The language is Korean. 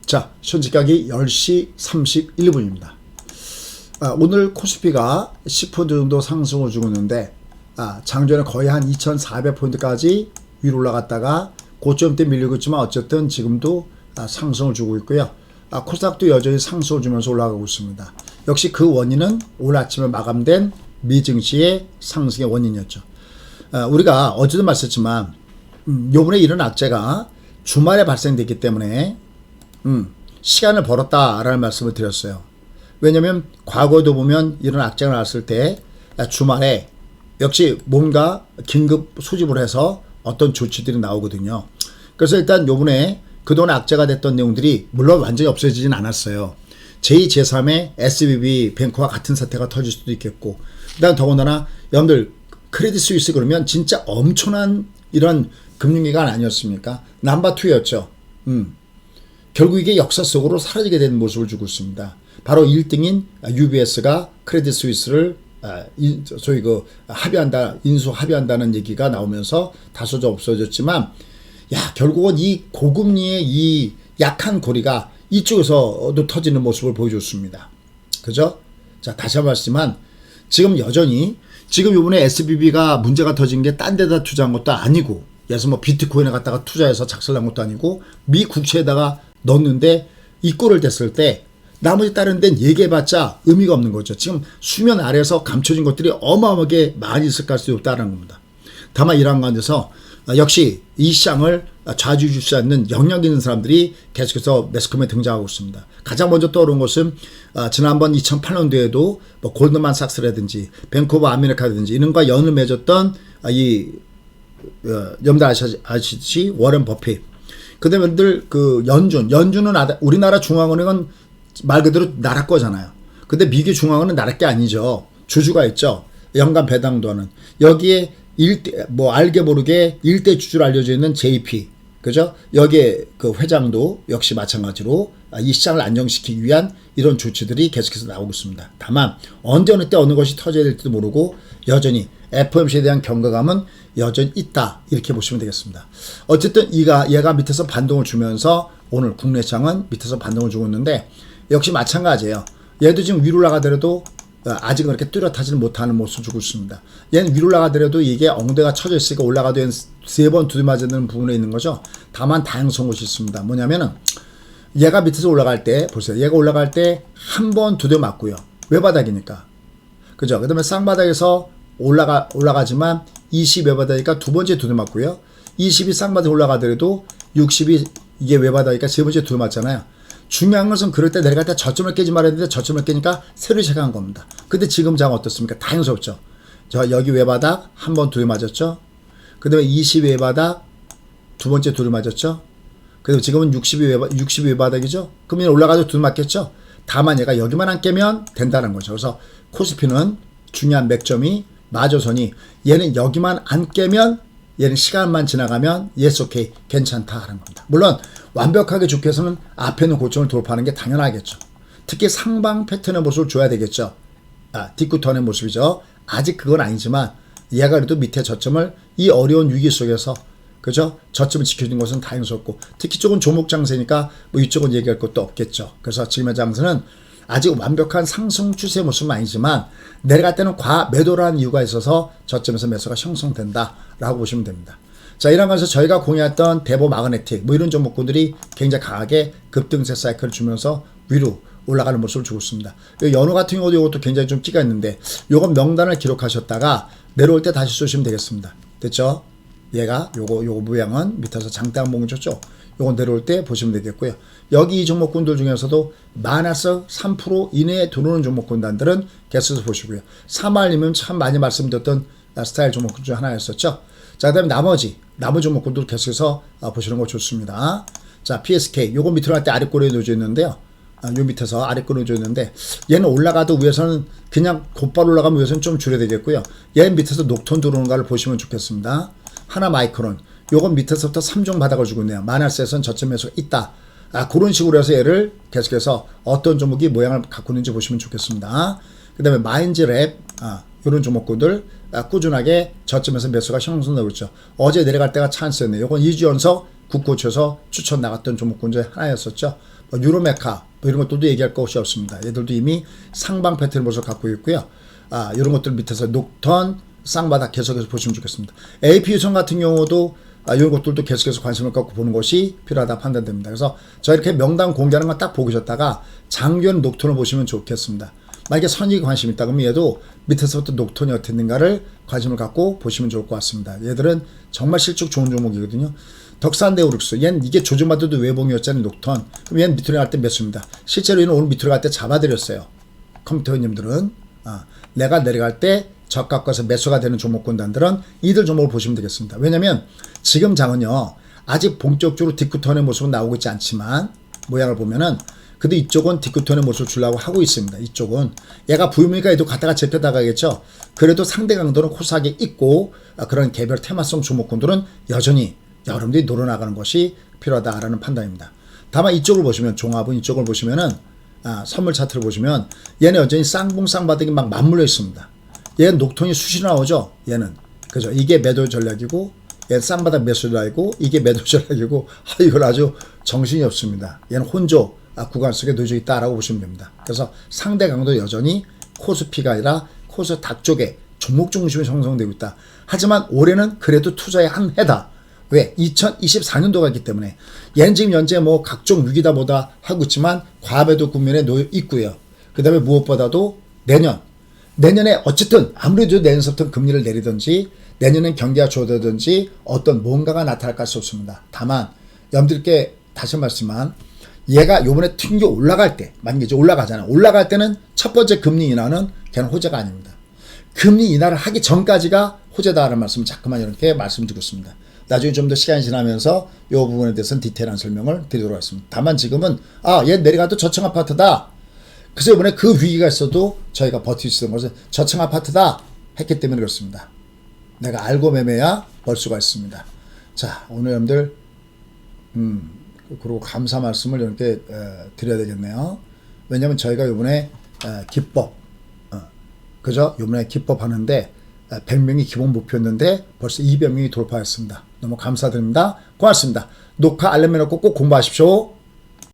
자, 현지가기 10시 31분입니다. 오늘 코스피가 10% 정도 상승을 주고 있는데 장전에 거의 한 2400포인트까지 위로 올라갔다가 고점대 밀리고 있지만 어쨌든 지금도 상승을 주고 있고요. 코스닥도 여전히 상승을 주면서 올라가고 있습니다. 역시 그 원인은 오늘 아침에 마감된 미증시의 상승의 원인이었죠. 우리가 어제도 말씀했지만 요번에 이런 악재가 주말에 발생됐기 때문에 시간을 벌었다라는 말씀을 드렸어요. 왜냐면 과거에도 보면 이런 악재가 나왔을 때 주말에 역시 뭔가 긴급 소집을 해서 어떤 조치들이 나오거든요. 그래서 일단 요번에 그동안 악재가 됐던 내용들이 물론 완전히 없어지진 않았어요. 제2, 제3의 SVB 뱅크와 같은 사태가 터질 수도 있겠고, 그다음 더군다나 여러분들 크레딧 스위스 그러면 진짜 엄청난 이런 금융기관 아니었습니까? 넘버 2였죠. 결국 이게 역사 속으로 사라지게 되는 모습을 주고 있습니다. 바로 1등인 UBS가 크레딧 스위스를 소위 인수 합의한다는 얘기가 나오면서 다소 좀 없어졌지만, 결국은 이 고금리의 이 약한 고리가 이쪽에서도 터지는 모습을 보여줬습니다. 그죠? 자, 다시 한번 말씀하지만 지금 여전히 지금 이번에 SBB가 문제가 터진 게 딴 데다 투자한 것도 아니고, 예를 들어서 비트코인에 갖다가 투자해서 작살난 것도 아니고, 미 국채에다가 넣었는데 이꼴을 댔을 때 나머지 다른 데는 얘기해봤자 의미가 없는 거죠. 지금 수면 아래에서 감춰진 것들이 어마어마하게 많이 있을 가능성이 없다는 겁니다. 다만 이러한 가운데서 역시 이 시장을 좌지우지 않는 영향 있는 사람들이 계속해서 매스컴에 등장하고 있습니다. 가장 먼저 떠오른 것은 지난번 2008년도에도 뭐 골드만삭스라든지 뱅크 오브 아메리카라든지 이런과 연을 맺었던 여러분들 아시듯이 워런 버핏, 그 다음에 그 연준은 우리나라 중앙은행은 말 그대로 나라 거잖아요. 근데 미국 중앙은행은 나라 게 아니죠. 주주가 있죠. 연간 배당도 하는. 여기에 알게 모르게 일대 주주로 알려져 있는 JP, 그죠? 여기에 그 회장도 역시 마찬가지로 이 시장을 안정시키기 위한 이런 조치들이 계속해서 나오고 있습니다. 다만 언제 어느 때 어느 것이 터져야 될지도 모르고 여전히 FOMC에 대한 경각감은 여전히 있다, 이렇게 보시면 되겠습니다. 어쨌든 얘가 밑에서 반동을 주면서 오늘 국내 시장은 밑에서 반동을 주고 있는데 역시 마찬가지예요. 얘도 지금 위로 올라가더라도 아직은 그렇게 뚜렷하지는 못하는 모습을 주고 있습니다. 얘는 위로 올라가더라도 이게 엉덩이가 쳐져 있으니까 올라가도 3번 두드맞는 부분에 있는 거죠. 다만 다양성한 것이 있습니다. 뭐냐면은 얘가 밑에서 올라갈 때 보세요. 얘가 올라갈 때 한 번 두드 맞고요. 외바닥이니까. 그죠? 그 다음에 쌍바닥에서 올라가지만 20 외바닥이니까 두 번째 두드 맞고요. 20이 쌍바닥에 올라가더라도 60이 이게 외바닥이니까 세 번째 두드 맞잖아요. 중요한 것은 그럴 때 내려갈 때 저점을 깨지 말아야 되는데 저점을 깨니까 새로 시작한 겁니다. 근데 지금 장 어떻습니까? 다행스럽죠. 여기 외바닥 한 번 두드 맞았죠. 그 다음에 20 외바닥 두 번째 두드 맞았죠. 그리고 지금은 60 외바닥이죠. 그러면 올라가도 두드 맞겠죠. 다만 얘가 여기만 안 깨면 된다는 거죠. 그래서 코스피는 중요한 맥점이 마저선이 얘는 여기만 안 깨면, 얘는 시간만 지나가면 yes okay 괜찮다 하는 겁니다. 물론 완벽하게 좋게 해서는 앞에 있는 고점을 돌파하는 게 당연하겠죠. 특히 상방 패턴의 모습을 줘야 되겠죠. 뒷구턴의 모습이죠. 아직 그건 아니지만 얘가 그래도 밑에 저점을 이 어려운 위기 속에서, 그죠? 저점을 지켜준 것은 다행스럽고, 특히 쪽은 조목 장세니까 뭐 이쪽은 얘기할 것도 없겠죠. 그래서 지금의 장세는 아직 완벽한 상승 추세 모습은 아니지만 내려갈 때는 과매도라는 이유가 있어서 저점에서 매수가 형성된다라고 보시면 됩니다. 자, 이런 관에서 저희가 공유했던 대보 마그네틱 뭐 이런 종목군들이 굉장히 강하게 급등세 사이클을 주면서 위로 올라가는 모습을 주고 있습니다. 연호 같은 경우도 이것도 굉장히 좀 끼가 있는데 요건 명단을 기록하셨다가 내려올 때 다시 쏘시면 되겠습니다. 됐죠? 얘가 요거 모양은 밑에서 장대 항목을 줬죠. 요건 내려올 때 보시면 되겠고요. 여기 이 종목군들 중에서도 마이너스 3% 이내에 들어오는 종목군단들은 계속해서 보시고요. 3알이면 참 많이 말씀드렸던 스타일 종목군 중 하나였었죠. 자, 그 다음에 나머지 종목군들 계속해서 보시는 거 좋습니다. 자, PSK 요거 밑으로 할 때 아래꼬리에 놓여져 있는데요. 요 밑에서 아래꼬리에 놓여져 있는데 얘는 올라가도 위에서는 그냥 곧바로 올라가면 위에서는 좀 줄여야 되겠고요. 얘는 밑에서 녹톤 들어오는 걸 보시면 좋겠습니다. 하나 마이크론 요건 밑에서부터 3종 바닥을 주고 있네요. 마이너스에서는 저점 매수가 있다. 그런 식으로 해서 얘를 계속해서 어떤 종목이 모양을 갖고 있는지 보시면 좋겠습니다. 그 다음에 마인즈랩 이런 종목군들 꾸준하게 저점에서 매수가 형성되고 있죠. 어제 내려갈 때가 찬스였네요. 이건 2주 연속 국고쳐서 추천 나갔던 종목군 중에 하나였었죠. 뭐 유로메카 뭐 이런 것들도 얘기할 것이 없습니다. 얘들도 이미 상방 패턴 모습을 갖고 있고요. 이런 것들 밑에서 녹턴, 쌍바닥 계속해서 보시면 좋겠습니다. AP유선 같은 경우도 이런 것들도 계속해서 관심을 갖고 보는 것이 필요하다 판단됩니다. 그래서 저 이렇게 명단 공개하는 거 딱 보고 계셨다가 장기간 녹턴을 보시면 좋겠습니다. 만약에 선익이 관심 있다 그러면 얘도 밑에서부터 녹턴이 어떻게 있는가를 관심을 갖고 보시면 좋을 것 같습니다. 얘들은 정말 실적 좋은 종목이거든요. 덕산대우룩스 얘는 이게 조정받아도 외봉이었잖아요. 녹턴. 그럼 얘는 밑으로 갈 때 매수입니다. 실제로 얘는 오늘 밑으로 갈 때 잡아드렸어요. 컴퓨터님들은 내가 내려갈 때 저가 가서 매수가 되는 종목군단들은 이들 종목을 보시면 되겠습니다. 왜냐면 지금 장은요 아직 본격적으로 디크턴의 모습은 나오고 있지 않지만 모양을 보면은 근데 이쪽은 디크톤의 모습을 주려고 하고 있습니다. 이쪽은 얘가 부유니까 얘도 갔다가 잡혀나가겠죠. 그래도 상대 강도는 코스닥에 있고 그런 개별 테마성 종목군들은 여전히 여러분들이 노려나가는 것이 필요하다라는 판단입니다. 다만 이쪽을 보시면 종합은 이쪽을 보시면은 선물 차트를 보시면 얘는 여전히 쌍봉쌍바닥이 막 맞물려 있습니다. 얘는 녹톤이 수시 나오죠. 얘는 그죠. 이게 매도 전략이고 얘는 쌍바닥 매수 전략이고 이게 매도 전략이고 이걸 아주 정신이 없습니다. 얘는 혼조 구간 속에 놓여져 있다라고 보시면 됩니다. 그래서 상대 강도 여전히 코스피가 아니라 코스닥 쪽에 종목 중심이 형성되고 있다. 하지만 올해는 그래도 투자의 한 해다. 왜? 2024년도가 있기 때문에 얘는 지금 현재 뭐 각종 위기다 뭐다 하고 있지만 과매도 국면에 놓여 있고요. 그 다음에 무엇보다도 내년에 어쨌든 아무래도 내년서부터 금리를 내리든지 내년엔 경기가 좋아지든지 어떤 뭔가가 나타날 수 없습니다. 다만 여러분들께 다시 말씀만 얘가 요번에 튕겨 올라갈 때 만약에 이제 올라가잖아요. 올라갈 때는 첫 번째 금리 인하는 걔는 호재가 아닙니다. 금리 인하를 하기 전까지가 호재다라는 말씀을 자꾸만 이렇게 말씀드리고 있습니다. 나중에 좀 더 시간이 지나면서 이 부분에 대해서는 디테일한 설명을 드리도록 하겠습니다. 다만 지금은 얘 내려가도 저층 아파트다. 그래서 이번에 그 위기가 있어도 저희가 버틸 수 있는 것은 저층 아파트다 했기 때문에 그렇습니다. 내가 알고 매매야 벌 수가 있습니다. 자, 오늘 여러분들 그리고 감사 말씀을 이렇게 드려야 되겠네요. 왜냐하면 저희가 이번에 기법 그죠? 이번에 기법 하는데 100명이 기본 목표였는데 벌써 200명이 돌파했습니다. 너무 감사드립니다. 고맙습니다. 녹화 알림 해놓고 꼭 공부하십시오.